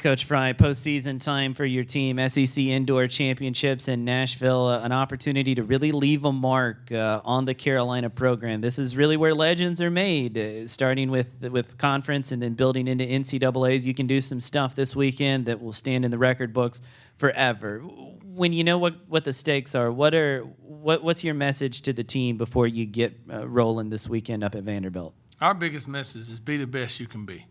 Coach Frye, postseason time for your team, SEC Indoor Championships in Nashville, an opportunity to really leave a mark on the Carolina program. This is really where legends are made, starting with conference and then building into NCAAs. You can do some stuff this weekend that will stand in the record books forever. When you know what the stakes are, what's your message to the team before you get rolling this weekend up at Vanderbilt? Our biggest message is be the best you can be.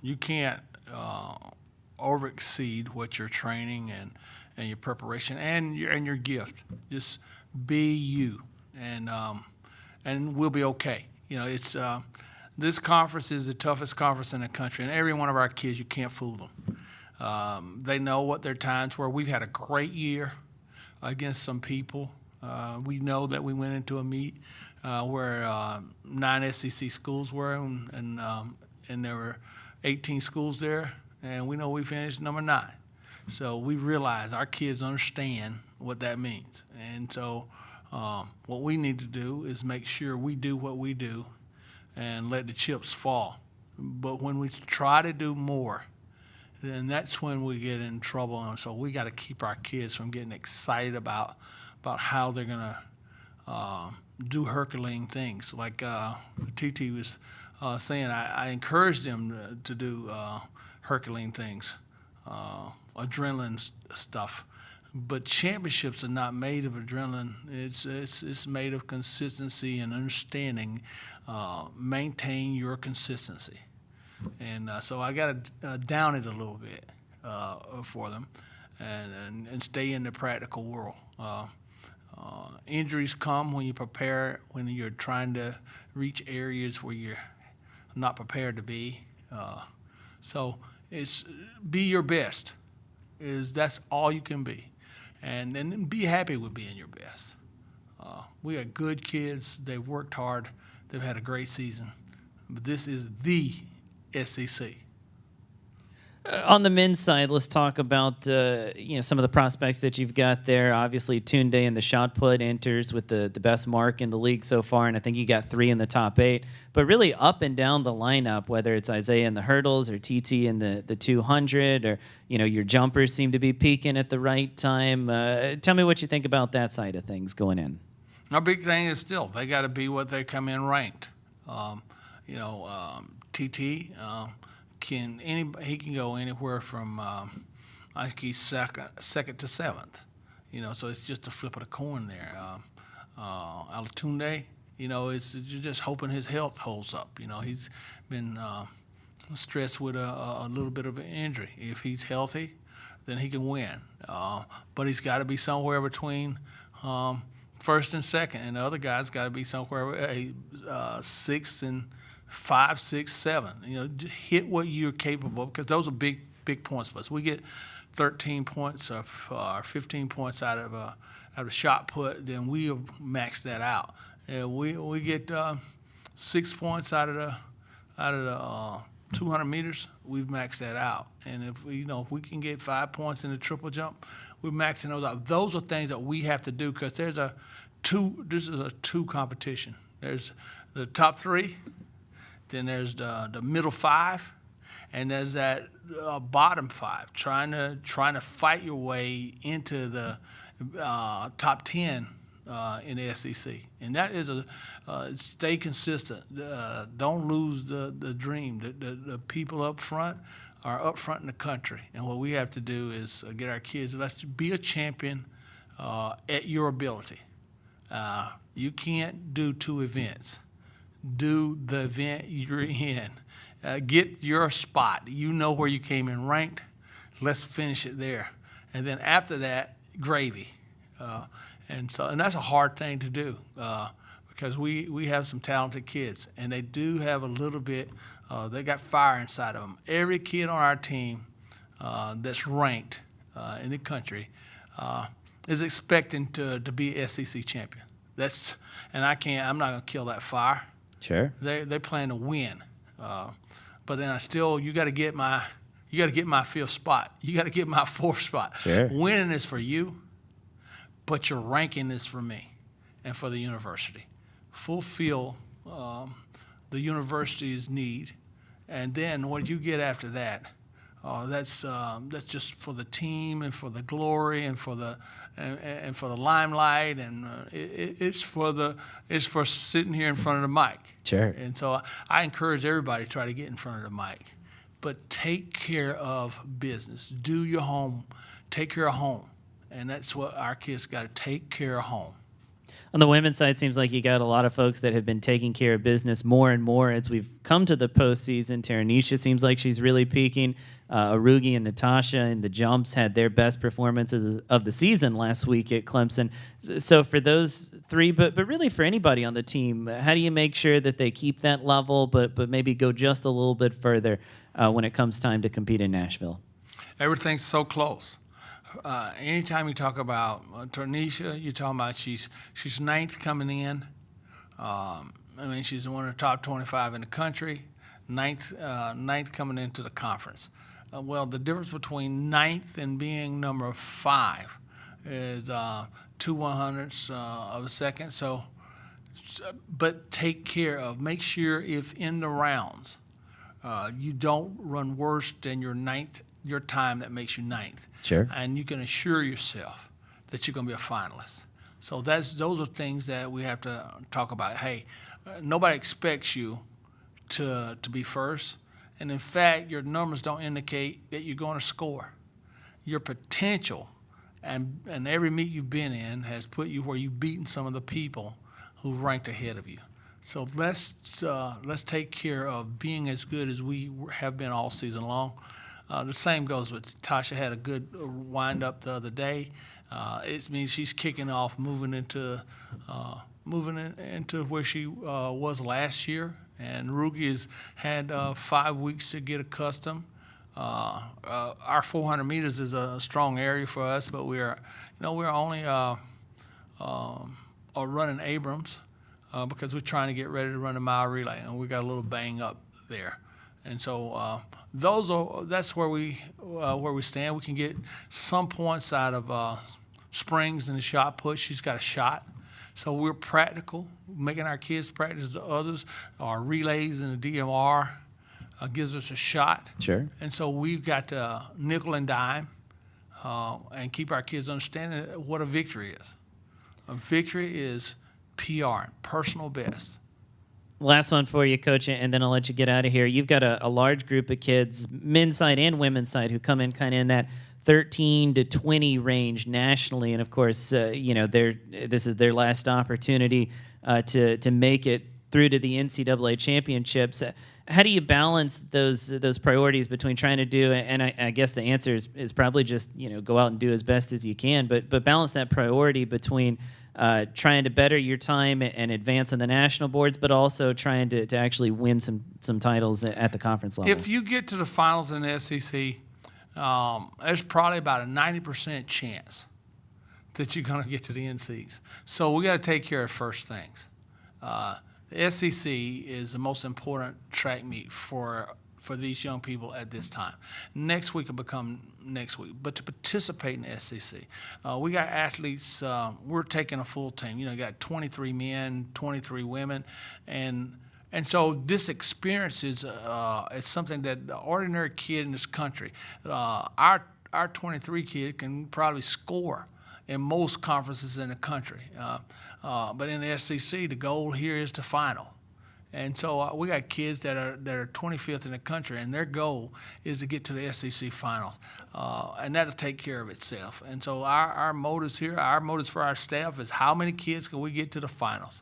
You can't overexceed what your training and your preparation and your gift. Just be you, and we'll be okay. You know, it's this conference is the toughest conference in the country, and every one of our kids, you can't fool them. They know what their times were. We've had a great year against some people. We know that we went into a meet where 9 SEC schools were, and there were 18 schools there, and we know we finished number 9. So we realize our kids understand what that means. And so what we need to do is make sure we do what we do and let the chips fall. But when we try to do more, then that's when we get in trouble. And so we got to keep our kids from getting excited about how they're going to do Herculean things. Like TT was saying, I encourage them to do Herculean things, adrenaline stuff. But championships are not made of adrenaline. It's made of consistency and understanding. Maintain your consistency. And so I got to down it a little bit for them and stay in the practical world. Injuries come when you prepare, when you're trying to reach areas where you're not prepared to be. So it's be your best. That's all you can be. And then be happy with being your best. We got good kids. They've worked hard. They've had a great season. But this is the SEC. On the men's side, let's talk about some of the prospects that you've got there. Obviously, Tunde in the shot put enters with the best mark in the league so far, and I think you got 3 in the top 8. But really up and down the lineup, whether it's Isaiah in the hurdles or TT in the 200, or your jumpers seem to be peaking at the right time. Tell me what you think about that side of things going in. Our big thing is still they got to be what they come in ranked. TT. He can go anywhere from I think he's second to 7th, so it's just a flip of the coin there. Alatunde, it's just hoping his health holds up. He's been stressed with a little bit of an injury. If he's healthy, then he can win. But he's got to be somewhere between first and second, and the other guy's got to be somewhere 6th and 5, 6, 7. Hit what you're capable of, because those are big points for us. We get 13 points or 15 points out of a shot put, then we'll max that out. And we get 6 points out of the 200 meters, we've maxed that out. And if we can get 5 points in the triple jump, we're maxing those out. Those are things that we have to do, because this is a 2 competition. There's the top 3. Then there's the middle 5, and there's that bottom 5. Trying to fight your way into the top 10 in the SEC, and that is stay consistent. Don't lose the dream. The people up front are up front in the country, and what we have to do is get our kids. Let's be a champion at your ability. You can't do 2 events. Do the event you're in. Get your spot. You know where you came in ranked. Let's finish it there. And then after that, gravy. And that's a hard thing to do because we have some talented kids, and they do have a little bit, they got fire inside of them. Every kid on our team that's ranked in the country is expecting to be a SEC champion. I'm not going to kill that fire. Sure. They plan to win, but then you got to get my 5th spot. You got to get my 4th spot. Sure. Winning is for you, but your ranking is for me and for the university. Fulfill the university's need, and then what you get after that That's just for the team and for the glory and for the limelight, and it's for sitting here in front of the mic. Sure. And so I encourage everybody to try to get in front of the mic, but take care of business. Do your home. Take care of home, and that's what our kids got to take care of home. On the women's side, seems like you got a lot of folks that have been taking care of business more and more as we've come to the postseason. Taranisha seems like she's really peaking. Arugi and Natasha in the jumps had their best performances of the season last week at Clemson. So for those three, but really for anybody on the team, how do you make sure that they keep that level, but maybe go just a little bit further when it comes time to compete in Nashville? Everything's so close. Anytime you talk about Tanisha, you're talking about she's ninth coming in. She's one of the top 25 in the country, ninth coming into the conference. Well, the difference between ninth and being number 5 is 2/100ths of a second. So, but take care of, make sure if in the rounds you don't run worse than your time that makes you ninth. Sure. And you can assure yourself that you're going to be a finalist. So those are things that we have to talk about. Hey, nobody expects you to be first. And in fact, your numbers don't indicate that you're going to score. Your potential and every meet you've been in has put you where you've beaten some of the people who ranked ahead of you. So let's take care of being as good as we have been all season long. The same goes with Tasha. Had a good wind up the other day. It means she's kicking off, moving into where she was last year. And Rugi has had 5 weeks to get accustomed. Our 400 meters is a strong area for us, but we're only running Abrams because we're trying to get ready to run a mile relay, and we got a little bang up there. And so that's where we stand. We can get some points out of Springs in the shot put. She's got a shot. So we're practical, making our kids practice the others. Our relays in the DMR gives us a shot. Sure. And so we've got to nickel and dime and keep our kids understanding what a victory is. A victory is PR, personal best. Last one for you, Coach, and then I'll let you get out of here. You've got a large group of kids, men's side and women's side, who come in kind of in that 13 to 20 range nationally, and of course, this is their last opportunity to make it through to the NCAA championships. How do you balance those priorities between trying to do, and I guess the answer is probably just go out and do as best as you can, but balance that priority between trying to better your time and advance on the national boards, but also trying to actually win some titles at the conference level. If you get to the finals in the SEC, there's probably about a 90% chance that you're going to get to the NCs. So we got to take care of first things. The SEC is the most important track meet for these young people at this time. Next week will become next week. But to participate in the SEC, we got athletes. We're taking a full team. You got 23 men, 23 women, and so this experience is something that the ordinary kid in this country, our 23 kid can probably score in most conferences in the country. But in the SEC, the goal here is the final. And so we got kids that are 25th in the country, and their goal is to get to the SEC finals, and that'll take care of itself. And so our motives here, our motives for our staff is how many kids can we get to the finals,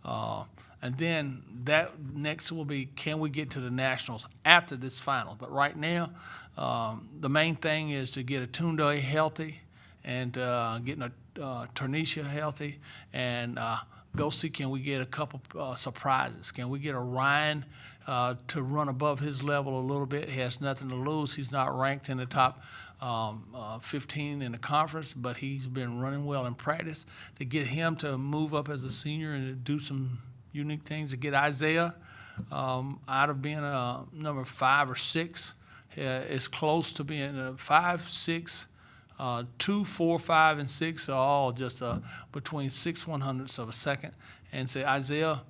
and then that next will be can we get to the nationals after this final. But right now, the main thing is to get a Tunde healthy, and getting a Tanisha healthy, and go see can we get a couple surprises. Can we get a Ryan to run above his level a little bit? He has nothing to lose. He's not ranked in the top 15 in the conference, but he's been running well in practice. To get him to move up as a senior and to do some unique things. To get Isaiah out of being a number 5 or 6 is close to being a 5, 6. 2, 4, 5, and 6 are all just between 6/100ths of a second. And say, Isaiah,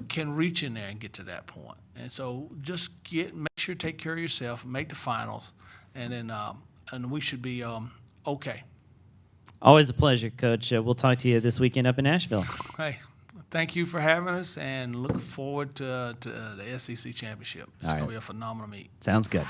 can reach in there and get to that point. And so just make sure take care of yourself, make the finals, and then and we should be okay. Always a pleasure, Coach. We'll talk to you this weekend up in Nashville. Hey, thank you for having us, and look forward to the SEC championship. It's going to be a phenomenal meet. Sounds good.